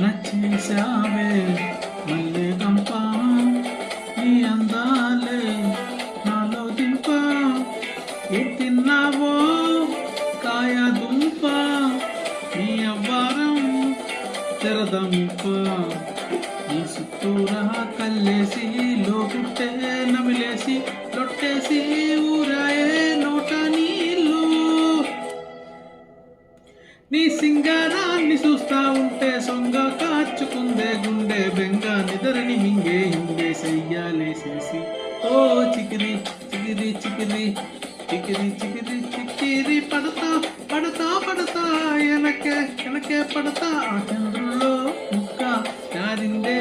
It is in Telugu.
నచ్చేశావే మల్లె గంప నీ అందాలే నాలో దింప ఏ తిన్నావో కాయ దుంప నీ అవ్వారం తెరదంప నీ చుట్టూరా కల్లేసి లోపుట్టే నమిలేసి లొట్టేసి ఊరాయే నోట నీళ్ళు నీ సింగారాన్ని చూస్తా ఉంటే సొంగ కాచుకుందే గుండె బెంగ నిదరని మింగే హింగే సయ్యాలేసేసి ఓ చికిరి చికిరి చికిరి చికిరి చికిరి చికిరి పడతా పడతా పడతా ఎనకే ఎనకే పడతా ఆ చంద్రుల్లో ముక్క నారిందే